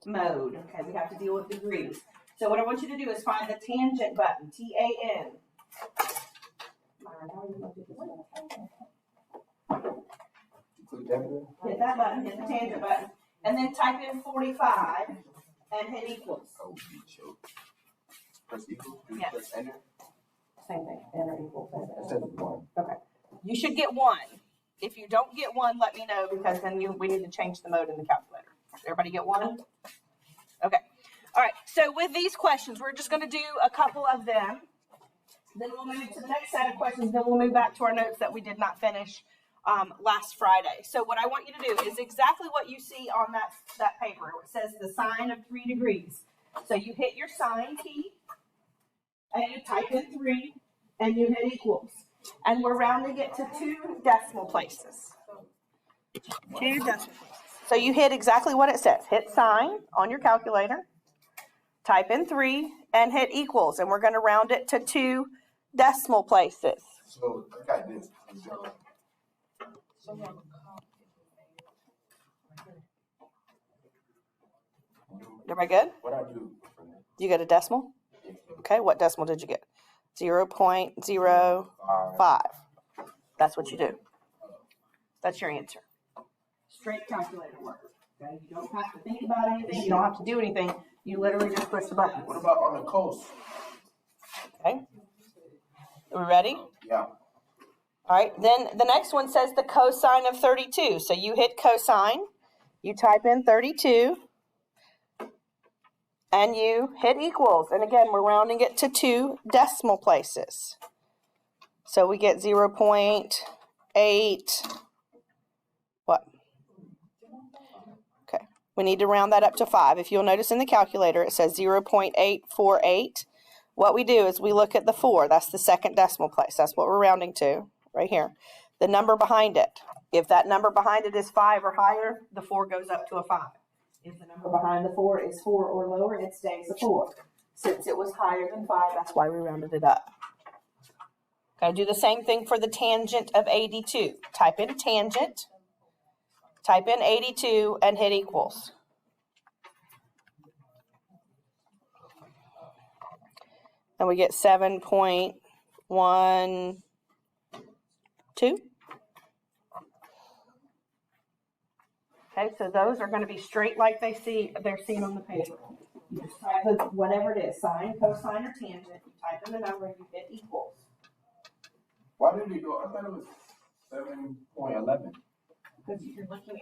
mode. Okay, we have to deal with degrees. So what I want you to do is find the tangent button, T-A-N. Hit that button, hit the tangent button, and then type in 45 and hit equals. Press equals? Yes. Press enter? Same thing, enter equals. It says 1. Okay. You should get 1. If you don't get 1, let me know, because then we need to change the mode in the calculator. Everybody get 1? Okay. All right. So with these questions, we're just going to do a couple of them. Then we'll move to the next set of questions. Then we'll move back to our notes that we did not finish last Friday. So what I want you to do is exactly what you see on that paper. It says the sine of 3 degrees. So you hit your sine key, and you type in 3, and you hit equals. And we're rounding it to 2 decimal places. 2 decimal places. So you hit exactly what it says. Hit sine on your calculator, type in 3, and hit equals. And we're going to round it to 2 decimal places. So I got this. Everybody good? What I do? You get a decimal? Okay, what decimal did you get? 0.05. That's what you do. That's your answer. Straight calculator work. Okay, you don't have to think about anything. You don't have to do anything. You literally just push the button. What about on the coast? Okay. Are we ready? Yeah. All right, then the next one says the cosine of 32. So you hit cosine, you type in 32, and you hit equals. And again, we're rounding it to 2 decimal places. So we get 0.8, what? Okay, we need to round that up to 5. If you'll notice in the calculator, it says 0.848. What we do is we look at the 4. That's the second decimal place. That's what we're rounding to. Right here, the number behind it. If that number behind it is 5 or higher, the 4 goes up to a 5. If the number behind the 4 is 4 or lower, it stays a 4. Since it was higher than 5, that's why we rounded it up. Okay, do the same thing for the tangent of 82. Type in tangent, type in 82, and hit equals. And we get 7.12. Okay, so those are going to be straight like they're seen on the paper. You just type in whatever it is, sine, cosine, or tangent. You type in the number and you hit equals. Why did it go? I thought it was 7.11. Because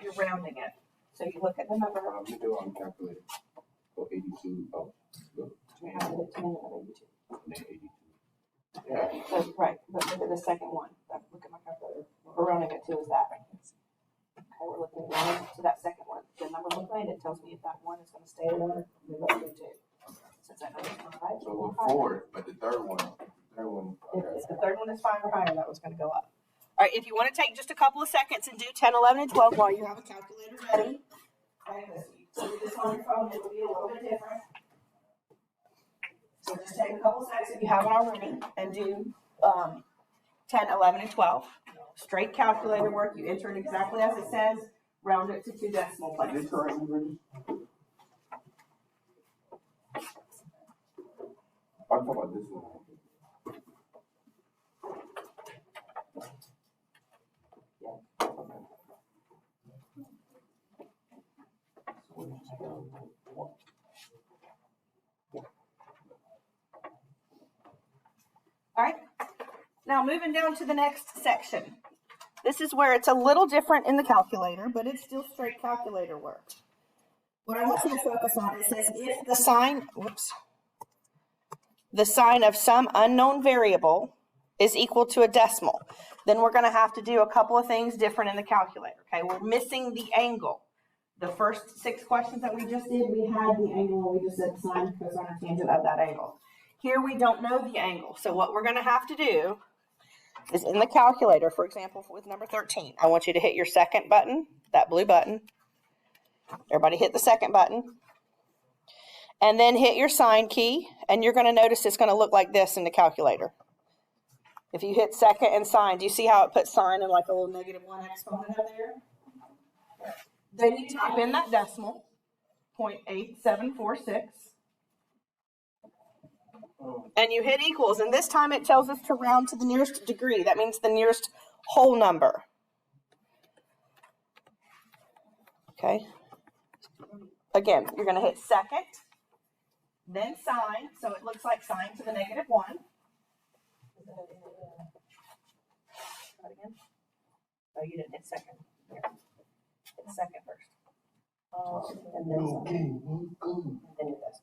you're rounding it. So you look at the number. I'm going to do it on the calculator. So 82. Oh, good. You have it at 10 and 82. And then 82. Yeah. So, right, but look at the second one. Look at my calculator. We're rounding it to is that. Okay, we're looking down to that second one. The number behind it tells me if that 1 is going to stay a 1 or move up to a 2. Since I know it's 5. So we're 4, but the third one. If the third one is 5 or higher, that one's going to go up. All right, if you want to take just a couple of seconds and do 10, 11, and 12 while you have a calculator ready. Okay, so you do this on your phone, it will be a little bit different. So just take a couple seconds if you haven't already and do 10, 11, and 12. Straight calculator work. You enter it exactly as it says. Round it to 2 decimal places. Is this correct? I'm talking about this one. All right. Now moving down to the next section. This is where it's a little different in the calculator, but it's still straight calculator work. What I want you to focus on, it says if the sign of some unknown variable is equal to a decimal, then we're going to have to do a couple of things different in the calculator. Okay, we're missing the angle. The first 6 questions that we just did, we had the angle, and we just said sine, cosine, or tangent of that angle. Here we don't know the angle, so what we're going to have to do is in the calculator, for example, with number 13, I want you to hit your second button, that blue button. Everybody hit the second button. And then hit your sine key, and you're going to notice it's going to look like this in the calculator. If you hit second and sine, do you see how it puts sine in like a little -1 exponent up there? Then you type in that decimal. 0.8746. And you hit equals, and this time it tells us to round to the nearest degree. That means the nearest whole number. Okay. Again, you're going to hit second, then sign, so it looks like sign to the -1. Again? Oh, you didn't hit second. Here. Hit second first. And then sign. And then it does.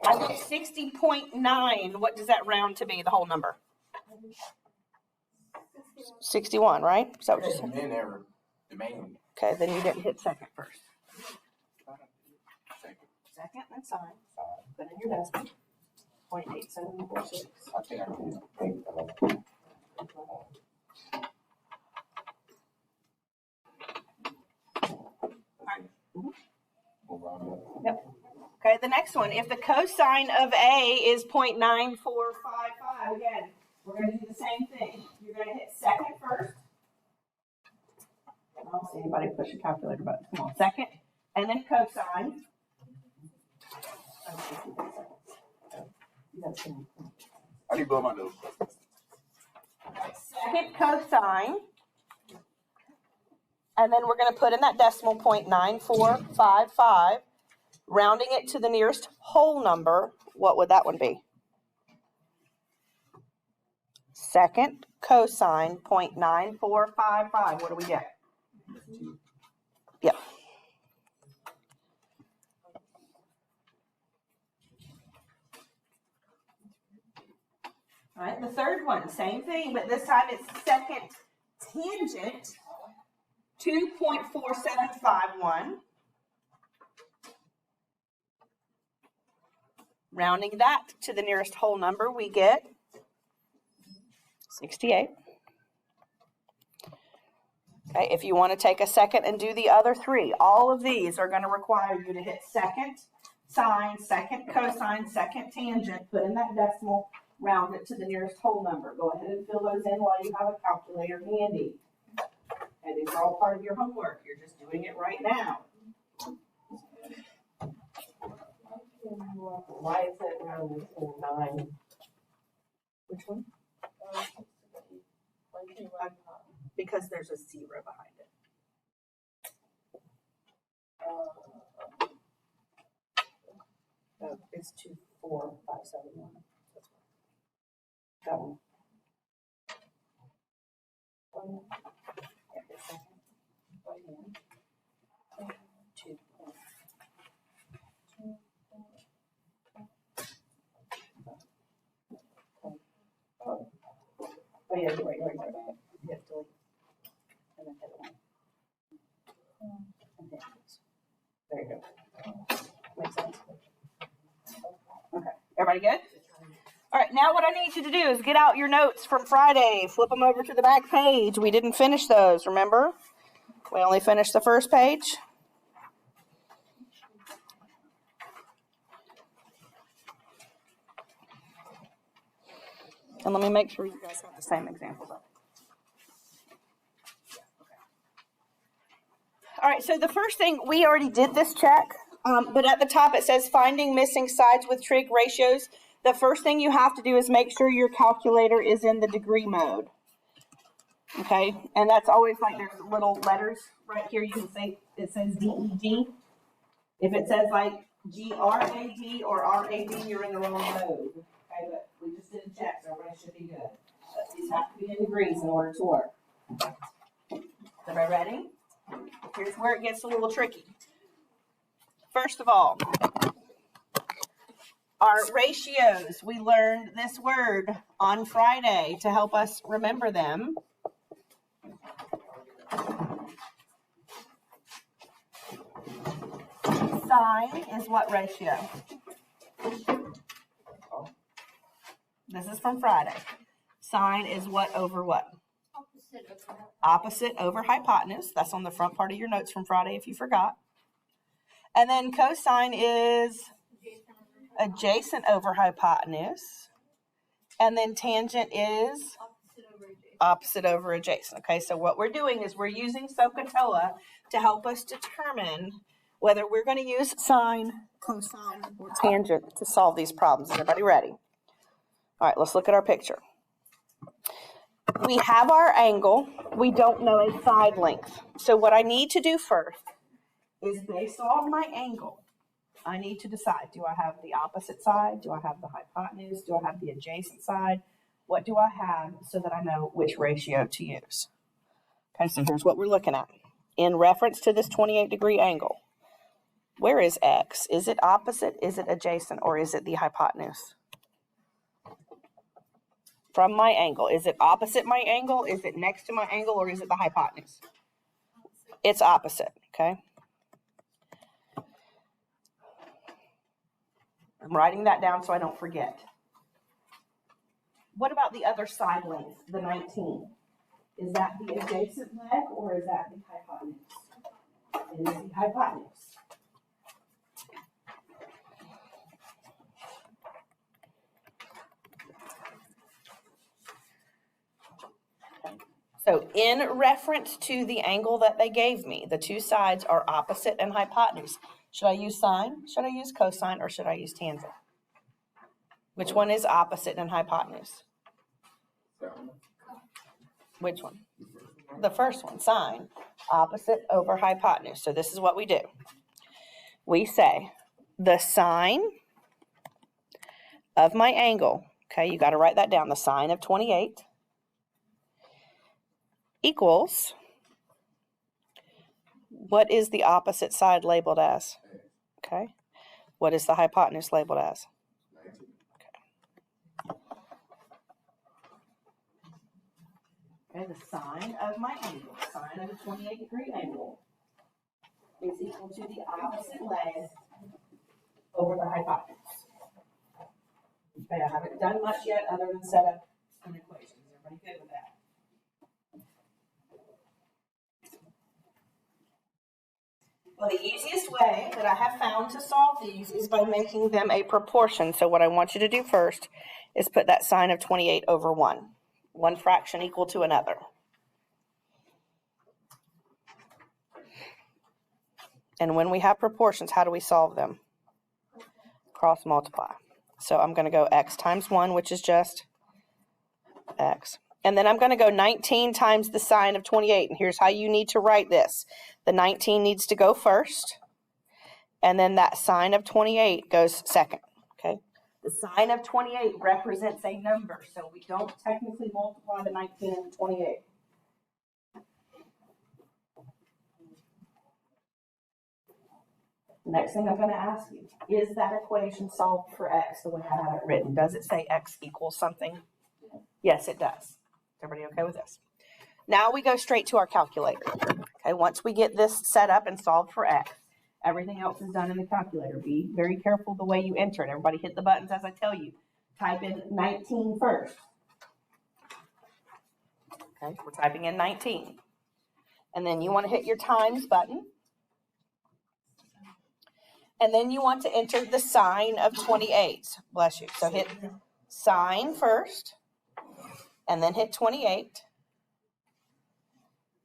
I get 60.9. What does that round to be, the whole number? 61, right? Is that what you said? Okay, then you didn't hit second first. Second, then sign. Put in your decimal. 0.8746. Yep. Okay, the next one. If the cosine of A is 0.9455, again, we're going to do the same thing. You're going to hit second first. I don't see anybody push a calculator button. Come on, second. And then cosine. I need to blow my nose. Second cosine. And then we're going to put in that decimal 0.9455, rounding it to the nearest whole number. What would that one be? Second cosine 0.9455. What do we get? Yep. All right, the third one, same thing, but this time it's second tangent 2.4751. Rounding that to the nearest whole number, we get 68. Okay, if you want to take a second and do the other three, all of these are going to require you to hit second sine, second cosine, second tangent, put in that decimal, round it to the nearest whole number. Go ahead and fill those in while you have a calculator handy. And these are all part of your homework. You're just doing it right now. Why is it rounded to 9? Which one? Because there's a 0 behind it. It's 24571. That one. Oh yeah, you're right. You have to delete. And then hit it one. Okay. There you go. Makes sense. Okay. Everybody good? All right, now what I need you to do is get out your notes from Friday, flip them over to the back page. We didn't finish those, remember? We only finished the first page. And let me make sure you guys have the same examples up. All right, so the first thing, we already did this check, but at the top it says finding missing sides with trig ratios. The first thing you have to do is make sure your calculator is in the degree mode. Okay, and that's always like there's little letters right here. You can say it says DEG. If it says like GRAD or RAD, you're in the wrong mode. Okay, but we just did a check, so everybody should be good. But these have to be in degrees in order to work. Everybody ready? Here's where it gets a little tricky. First of all, our ratios, we learned this word on Friday to help us remember them. Sine is what ratio? This is from Friday. Sine is what over what? Opposite over hypotenuse. That's on the front part of your notes from Friday if you forgot. And then cosine is adjacent over hypotenuse. And then tangent is opposite over adjacent. Okay, so what we're doing is we're using SOHCAHTOA to help us determine whether we're going to use sine, cosine, or tangent to solve these problems. Is everybody ready? All right, let's look at our picture. We have our angle. We don't know a side length. So what I need to do first is, based on my angle, I need to decide, do I have the opposite side? Do I have the hypotenuse? Do I have the adjacent side? What do I have so that I know which ratio to use? Okay, so here's what we're looking at. In reference to this 28-degree angle, where is x? Is it opposite, is it adjacent, or is it the hypotenuse? From my angle, is it opposite my angle? Is it next to my angle, or is it the hypotenuse? It's opposite, okay? I'm writing that down so I don't forget. What about the other side length, the 19? Is that the adjacent leg or is that the hypotenuse? It is the hypotenuse. So in reference to the angle that they gave me, the two sides are opposite and hypotenuse. Should I use sine, should I use cosine, or should I use tangent? Which one is opposite and hypotenuse? Which one? The first one, sine, opposite over hypotenuse. So this is what we do. We say the sine of my angle, okay, you got to write that down, the sine of 28 equals, what is the opposite side labeled as? Okay. What is the hypotenuse labeled as? Okay, the sine of my angle, sine of a 28-degree angle, is equal to the opposite leg over the hypotenuse. Okay, I haven't done much yet other than set up an equation. Is everybody good with that? Well, the easiest way that I have found to solve these is by making them a proportion. So what I want you to do first is put that sine of 28 over 1. One fraction equal to another. And when we have proportions, how do we solve them? Cross multiply. So I'm going to go x times 1, which is just x. And then I'm going to go 19 times the sine of 28. And here's how you need to write this. The 19 needs to go first. And then that sine of 28 goes second. Okay? The sine of 28 represents a number. So we don't technically multiply the 19 and the 28. Next thing I'm going to ask you, is that equation solved for x the way I have it written? Does it say x equals something? Yes, it does. Everybody okay with this? Now we go straight to our calculator. Okay, once we get this set up and solved for x, everything else is done in the calculator. Be very careful the way you enter it. Everybody hit the buttons as I tell you. Type in 19 first. Okay, we're typing in 19. And then you want to hit your times button. And then you want to enter the sine of 28. Bless you. So hit sine first, and then hit 28.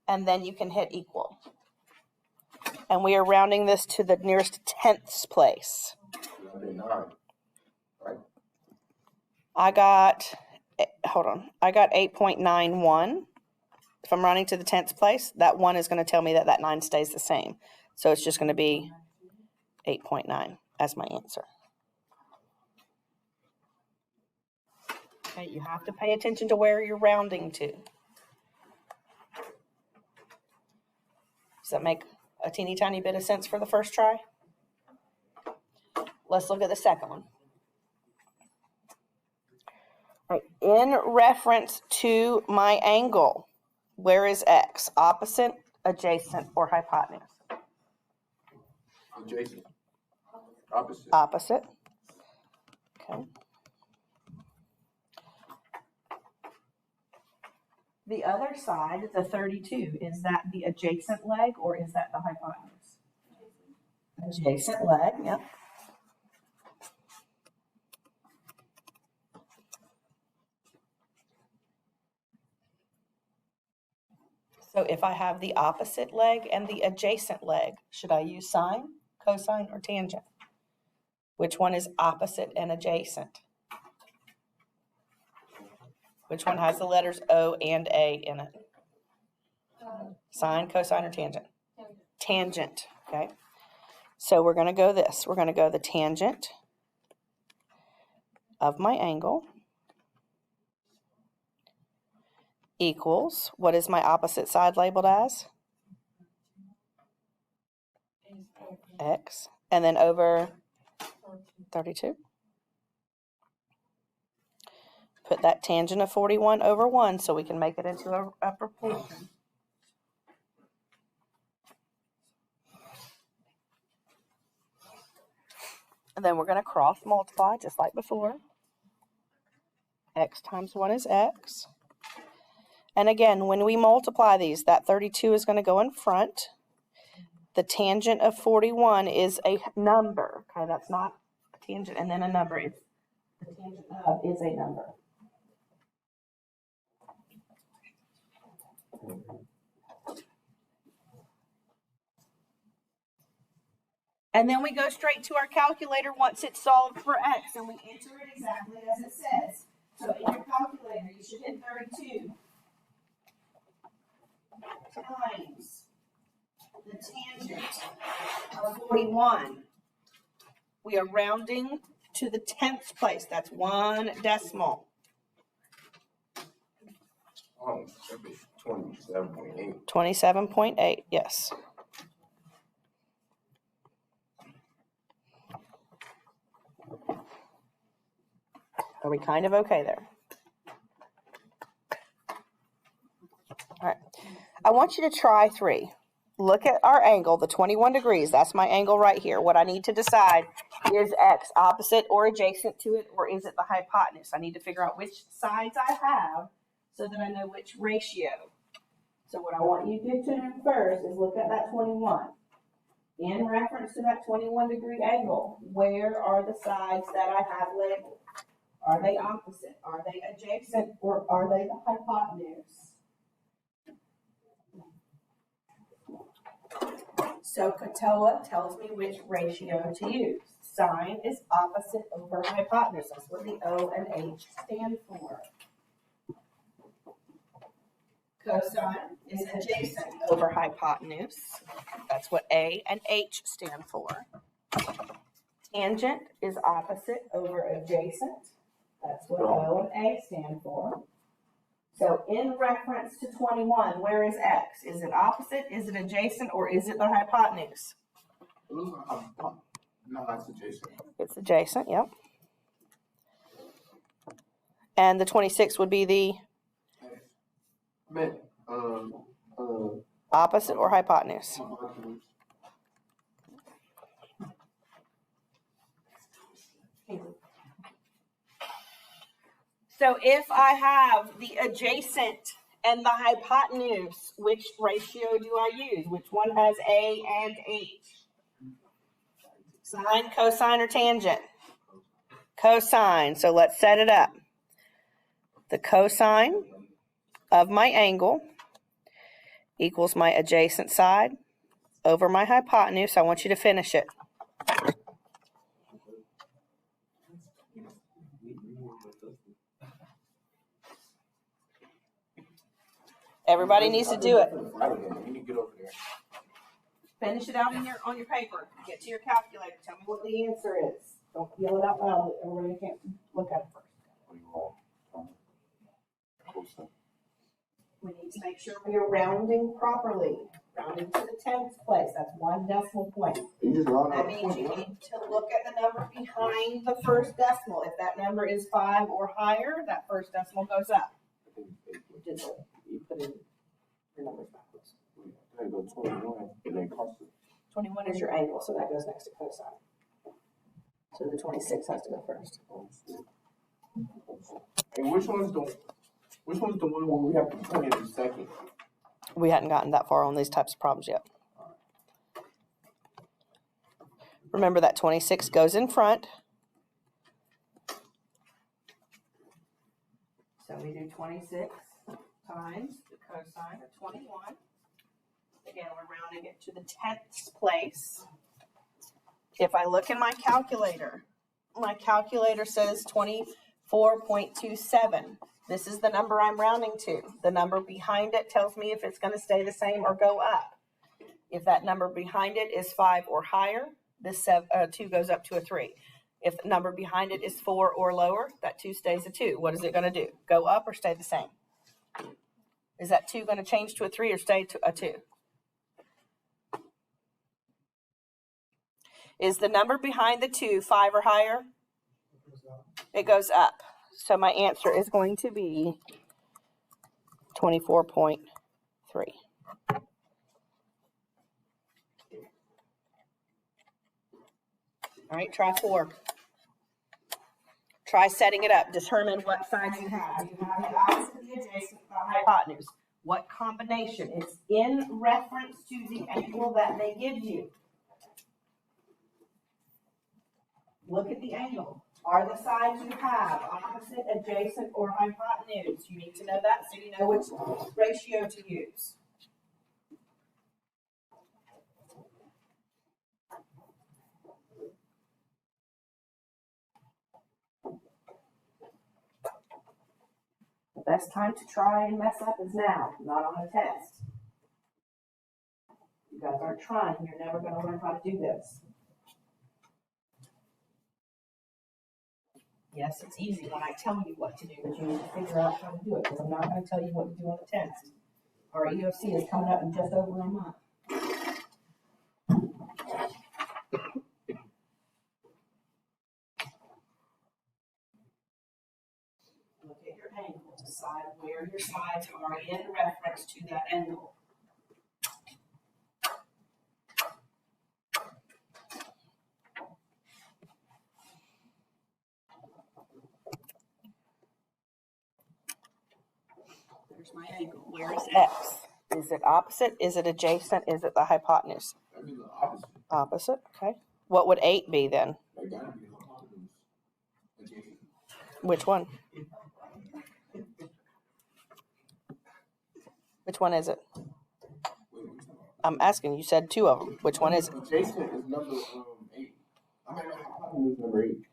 And then you can hit equal. And we are rounding this to the nearest tenths place. I got 8.91. If I'm rounding to the tenths place, that 1 is going to tell me that that 9 stays the same. So it's just going to be 8.9 as my answer. Okay, you have to pay attention to where you're rounding to. Does that make a teeny tiny bit of sense for the first try? Let's look at the second one. All right, in reference to my angle, where is x? Opposite, adjacent, or hypotenuse? Adjacent. Opposite. Opposite. Okay. The other side, the 32, is that the adjacent leg or is that the hypotenuse? Adjacent leg, yep. So if I have the opposite leg and the adjacent leg, should I use sine, cosine, or tangent? Which one is opposite and adjacent? Which one has the letters O and A in it? Sine, cosine, or tangent? Tangent, okay. So we're going to go this. We're going to go the tangent of my angle equals, what is my opposite side labeled as? X. And then over 32. Put that tangent of 41 over 1 so we can make it into a proportion. And then we're going to cross multiply just like before. X times 1 is X. And again, when we multiply these, that 32 is going to go in front. The tangent of 41 is a number. Okay, that's not a tangent and then a number. It's the tangent of is a number. And then we go straight to our calculator once it's solved for X, and we enter it exactly as it says. So in your calculator, you should hit 32 times the tangent of 41. We are rounding to the 10th place. That's 1 decimal. Oh, that'd be 27.8. 27.8, yes. Are we kind of okay there? All right. I want you to try 3. Look at our angle, the 21 degrees. That's my angle right here. What I need to decide is X opposite or adjacent to it, or is it the hypotenuse? I need to figure out which sides I have so that I know which ratio. So what I want you to do first is look at that 21. In reference to that 21 degree angle, where are the sides that I have labeled? Are they opposite? Are they adjacent? Or are they the hypotenuse? So Katoa tells me which ratio to use. Sine is opposite over hypotenuse. That's what the O and H stand for. Cosine is adjacent over hypotenuse. That's what A and H stand for. Tangent is opposite over adjacent. That's what O and A stand for. So in reference to 21, where is X? Is it opposite, is it adjacent, or is it the hypotenuse? No, that's adjacent. It's adjacent, yep. And the 26 would be the opposite or hypotenuse? So if I have the adjacent and the hypotenuse, which ratio do I use? Which one has A and H? Sine, cosine, or tangent? Cosine. So let's set it up. The cosine of my angle equals my adjacent side over my hypotenuse. I want you to finish it. Everybody needs to do it. You need to get over there. Finish it out on your paper. Get to your calculator. Tell me what the answer is. Don't yell it out loud. Everybody can't look at it first. We need to make sure we are rounding properly. Rounding to the 10th place. That's 1 decimal point. That means you need to look at the number behind the first decimal. If that number is 5 or higher, that first decimal goes up. You put in your numbers backwards. 21 is your angle, so that goes next to cosine. So the 26 has to go first. And which one's the one where we have to put it in second? We hadn't gotten that far on these types of problems yet. Remember that 26 goes in front. So we do 26 times the cosine of 21. Again, we're rounding it to the 10th place. If I look in my calculator says 24.27. This is the number I'm rounding to. The number behind it tells me if it's going to stay the same or go up. If that number behind it is 5 or higher, this 2 goes up to a 3. If the number behind it is 4 or lower, that 2 stays a 2. What is it going to do? Go up or stay the same? Is that 2 going to change to a 3 or stay to a 2? Is the number behind the 2 5 or higher? It goes up. So my answer is going to be 24.3. All right, try 4. Try setting it up. Determine what sides you have. Do you have the opposite, the adjacent, the hypotenuse? What combination? It's in reference to the angle that they give you. Look at the angle. Are the sides you have opposite, adjacent, or hypotenuse? You need to know that so you know which ratio to use. The best time to try and mess up is now, not on a test. You guys aren't trying, you're never going to learn how to do this. Yes, it's easy when I tell you what to do, but you need to figure out how to do it, because I'm not going to tell you what to do on the test. Our EOC is coming up in just over a month. Look at your angle. Decide where your sides are in reference to that angle. There's my angle. Where is X? Is it opposite? Is it adjacent? Is it the hypotenuse? That'd be the opposite. Opposite, okay. What would 8 be then? That gotta be the hypotenuse. Adjacent. Which one? Which one is it? Wait, what you talking about? I'm asking, you said 2 of them. Which one is it? Adjacent is number 8. I mean, hypotenuse number 8.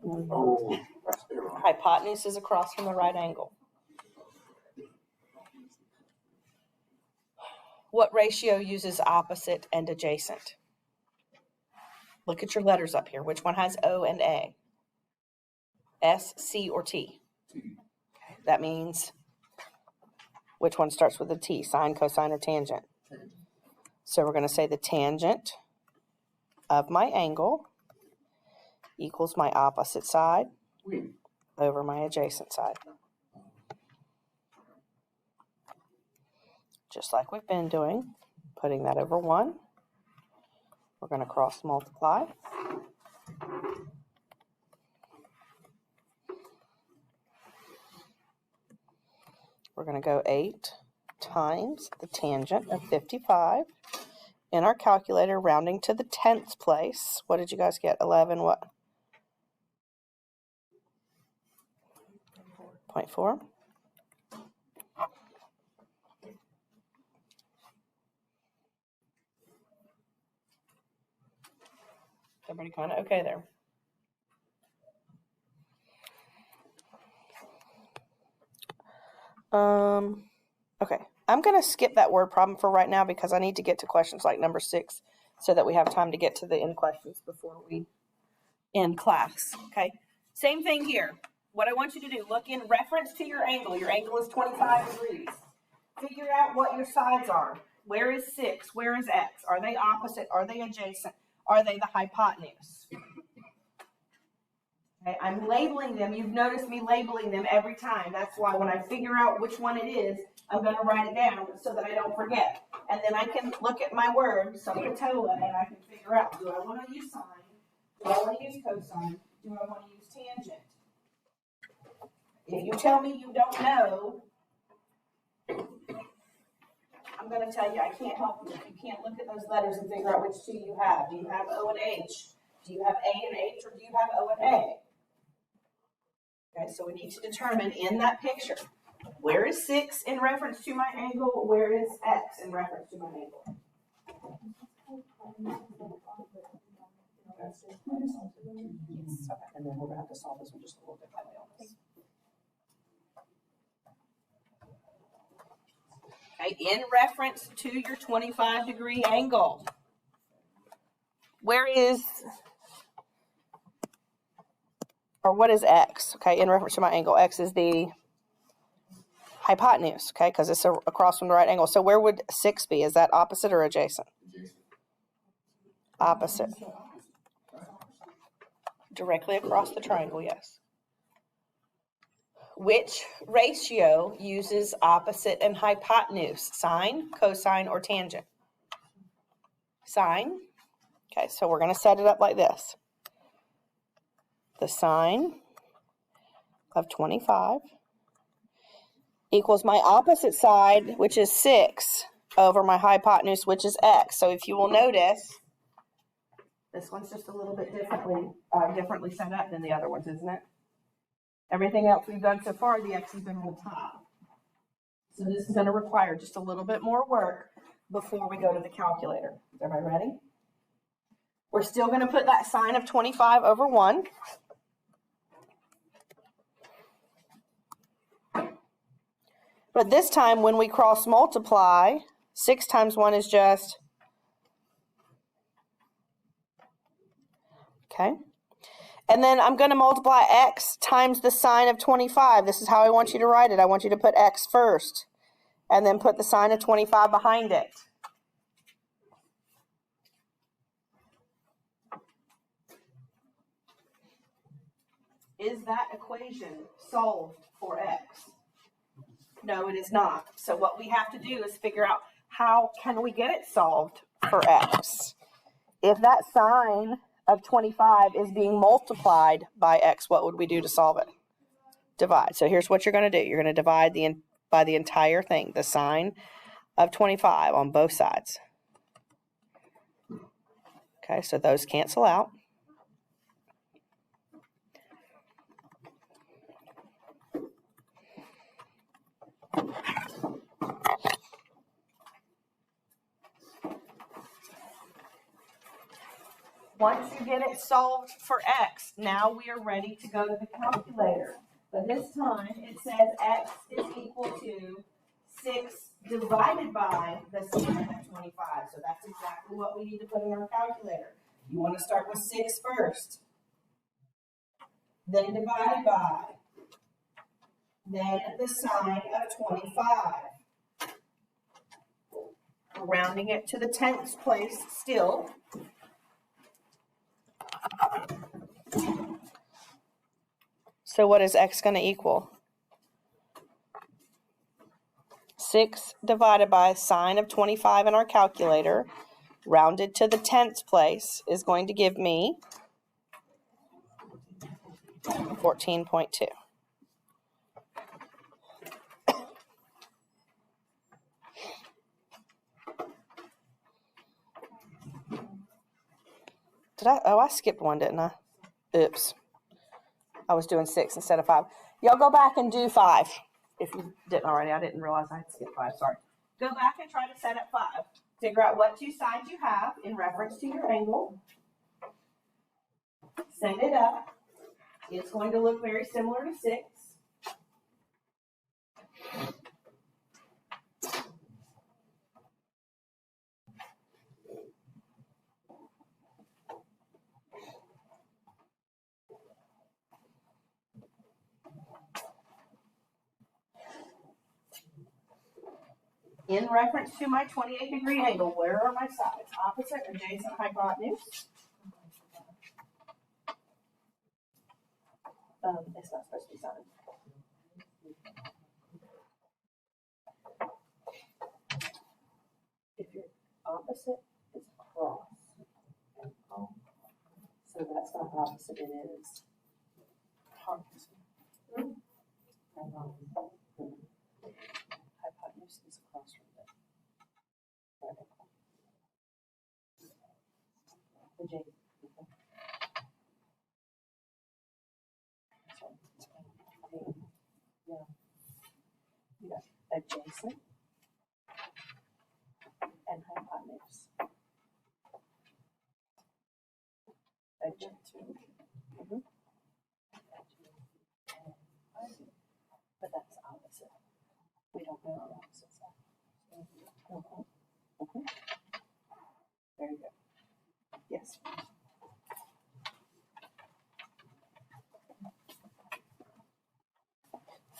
Oh, that's there wrong. Hypotenuse is across from the right angle. What ratio uses opposite and adjacent? Look at your letters up here. Which one has O and A? S, C, or T? T. That means which one starts with a T? Sine, cosine, or tangent? So we're going to say the tangent of my angle equals my opposite side Wait. over my adjacent side. Just like we've been doing, putting that over 1. We're going to cross multiply. We're going to go 8 times the tangent of 55. In our calculator, rounding to the 10th place. What did you guys get? 11 what? 0.4. Everybody kind of okay there? Okay. I'm going to skip that word problem for right now because I need to get to questions like number 6 so that we have time to get to the end questions before we end class. Okay. Same thing here. What I want you to do, look in reference to your angle. Your angle is 25 degrees. Figure out what your sides are. Where is 6? Where is X? Are they opposite? Are they adjacent? Are they the hypotenuse? Okay, I'm labeling them. You've noticed me labeling them every time. That's why when I figure out which one it is, I'm going to write it down so that I don't forget. And then I can look at my word, SOHCAHTOA, and I can figure out, do I want to use sine? Do I want to use cosine? Do I want to use tangent? If you tell me you don't know, I'm going to tell you I can't help you. You can't look at those letters and figure out which 2 you have. Do you have O and H? Do you have A and H, or do you have O and A? Okay, so we need to determine in that picture, Where is 6 in reference to my angle? Where is x in reference to my angle? Yes. Okay. And then we're going to have to solve this one just a little bit by the Okay, in reference to your 25-degree angle. Where is, or what is x? Okay, in reference to my angle. X is the hypotenuse, okay, because it's across from the right angle. So where would 6 be? Is that opposite or adjacent? Opposite. Directly across the triangle, yes. Which ratio uses opposite and hypotenuse? Sine, cosine, or tangent? Sine. Okay, so we're going to set it up like this. The sine of 25 equals my opposite side, which is 6, over my hypotenuse, which is x. So if you will notice, this one's just a little bit differently set up than the other ones, isn't it? Everything else we've done so far, the x has been on the top. So this is going to require just a little bit more work before we go to the calculator. Is everybody ready? We're still going to put that sine of 25 over 1. But this time when we cross multiply, 6 times 1 is just, okay. And then I'm going to multiply x times the sine of 25. This is how I want you to write it. I want you to put x first and then put the sine of 25 behind it. Is that equation solved for x? No, it is not. So what we have to do is figure out how can we get it solved for x. If that sine of 25 is being multiplied by x, what would we do to solve it? Divide. So here's what you're going to do. You're going to divide by the entire thing, the sine of 25 on both sides. Okay, so those cancel out. Once you get it solved for x, now we are ready to go to the calculator. But this time it says x is equal to 6 divided by the sine of 25. So that's exactly what we need to put in our calculator. You want to start with 6 first, then divided by, then the sine of 25. Rounding it to the 10th place still. So what is x going to equal? 6 divided by sine of 25 in our calculator, rounded to the 10th place, is going to give me 14.2. I skipped one, didn't I? Oops. I was doing 6 instead of 5. Y'all go back and do 5. If you didn't already, I didn't realize I had skipped 5, sorry. Go back and try to set up 5. Figure out what 2 sides you have in reference to your angle. Send it up. It's going to look very similar to 6. In reference to my 28-degree angle, where are my sides? Opposite, adjacent, hypotenuse? It's not supposed to be sine. If your opposite is cross, so that's not opposite, it is hypotenuse. Hypotenuse is across from the vertical. Adjacent. Yeah. adjacent, and hypotenuse. Adjacent. Mhm. But that's opposite. We don't know the opposite side. Mhm. Mhm. Very good. Yes.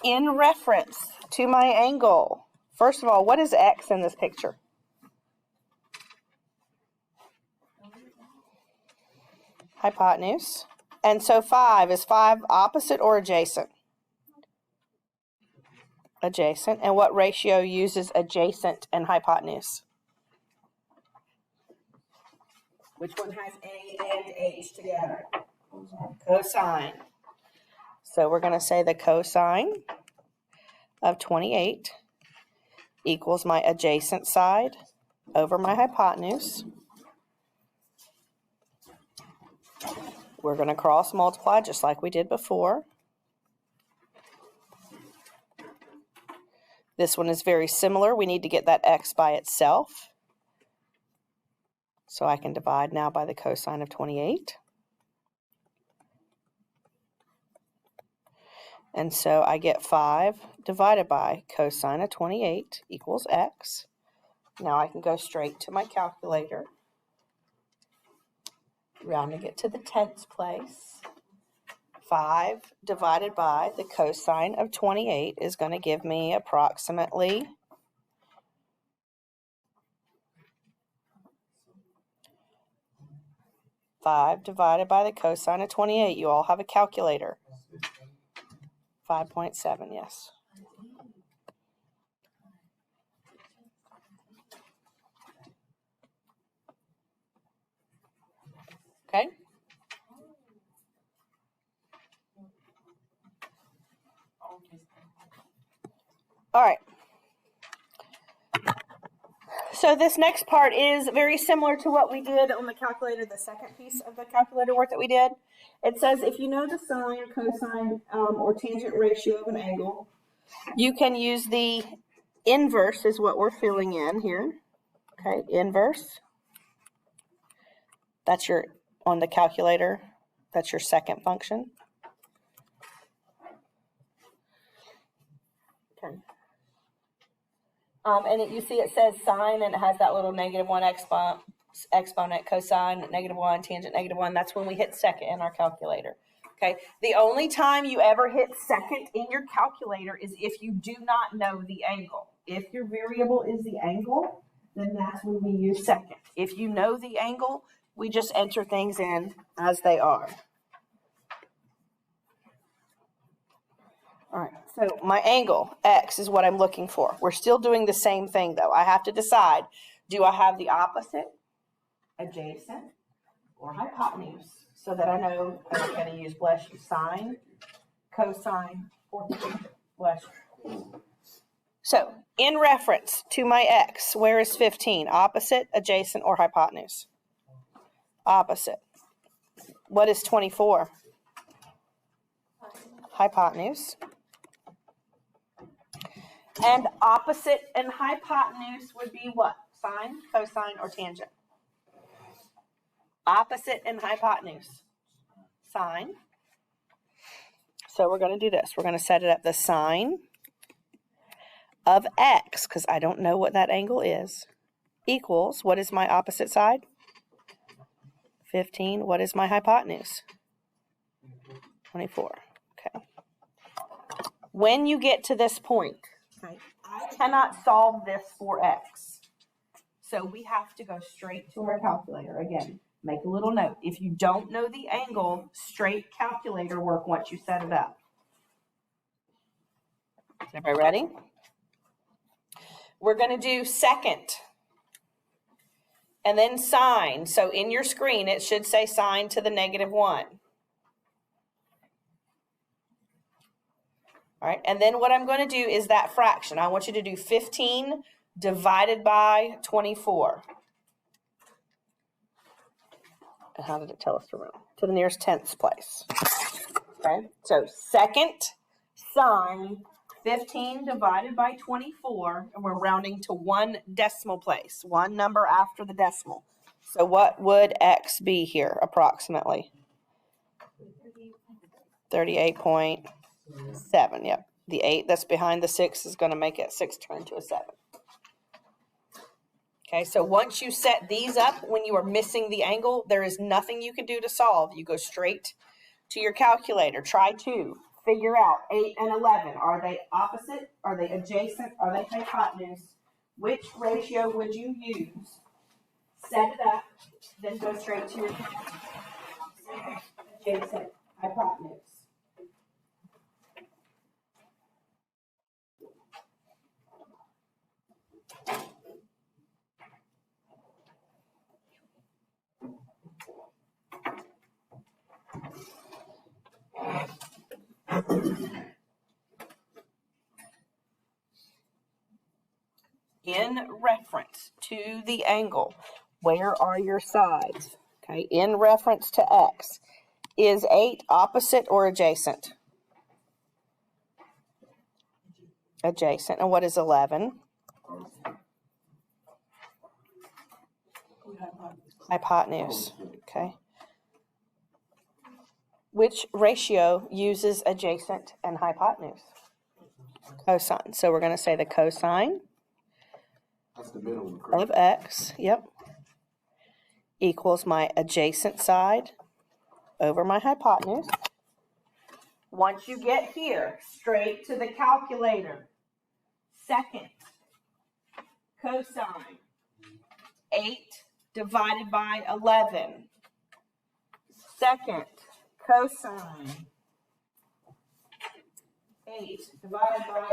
In reference to my angle, first of all, what is x in this picture? Hypotenuse. And so 5, is 5 opposite or adjacent? Adjacent. And what ratio uses adjacent and hypotenuse? Which one has A and H together? Cosine. So we're going to say the cosine of 28 equals my adjacent side over my hypotenuse. We're going to cross multiply just like we did before. This one is very similar. We need to get that x by itself. So I can divide now by the cosine of 28. And so I get 5 divided by cosine of 28 equals x. Now I can go straight to my calculator, rounding it to the tenths place. 5 divided by the cosine of 28 is going to give me approximately 5 divided by the cosine of 28. You all have a calculator. 5.7, yes. Okay. All right. So this next part is very similar to what we did on the calculator, the second piece of the calculator work that we did. It says if you know the sine, cosine, or tangent ratio of an angle, you can use the inverse is what we're filling in here. Okay, inverse. That's your, on the calculator, that's your second function. Okay. And you see it says sine, and it has that little -1 exponent, cosine, -1, tangent, -1. That's when we hit second in our calculator. Okay. The only time you ever hit second in your calculator is if you do not know the angle. If your variable is the angle, then that's when we use second. If you know the angle, we just enter things in as they are. All right, so my angle, x, is what I'm looking for. We're still doing the same thing, though. I have to decide, do I have the opposite, adjacent, or hypotenuse? So that I know I'm going to use, bless you, sine, cosine, or tangent, bless you. So, in reference to my x, where is 15? Opposite, adjacent, or hypotenuse? Opposite. What is 24? Hypotenuse. And opposite and hypotenuse would be what? Sine, cosine, or tangent? Opposite and hypotenuse. Sine. So we're going to do this. We're going to set it up the sine of x, because I don't know what that angle is, equals, what is my opposite side? 15. What is my hypotenuse? 24. Okay. When you get to this point, okay, I cannot solve this for x. So we have to go straight to our calculator. Again, make a little note. If you don't know the angle, straight calculator work once you set it up. Everybody ready? We're going to do second. And then sine. So in your screen, it should say sine to the -1. All right, and then what I'm going to do is that fraction. I want you to do 15 divided by 24. And how did it tell us to round? To the nearest tenths place. Okay, so second sine 15 divided by 24, and we're rounding to 1 decimal place, 1 number after the decimal. So what would X be here approximately? 38.7, yep. The 8 that's behind the 6 is going to make it 6 turn to a 7. Okay, so once you set these up, when you are missing the angle, there is nothing you can do to solve. You go straight to your calculator. Try to figure out 8 and 11. Are they opposite? Are they adjacent? Are they hypotenuse? Which ratio would you use? Set it up, then go straight to your calculator. Adjacent, hypotenuse. In reference to the angle, where are your sides? Okay, in reference to X, is 8 opposite or adjacent? Adjacent. And what is 11? Hypotenuse. Okay. Which ratio uses adjacent and hypotenuse? Cosine. So we're going to say the cosine That's the middle of the curve. of X, yep, equals my adjacent side over my hypotenuse. Once you get here, straight to the calculator. Second, cosine, 8 divided by 11. Second, cosine, 8 divided by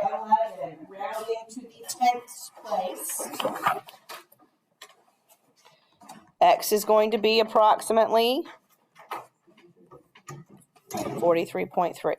11, rounding to the 10th place. X is going to be approximately 43.3.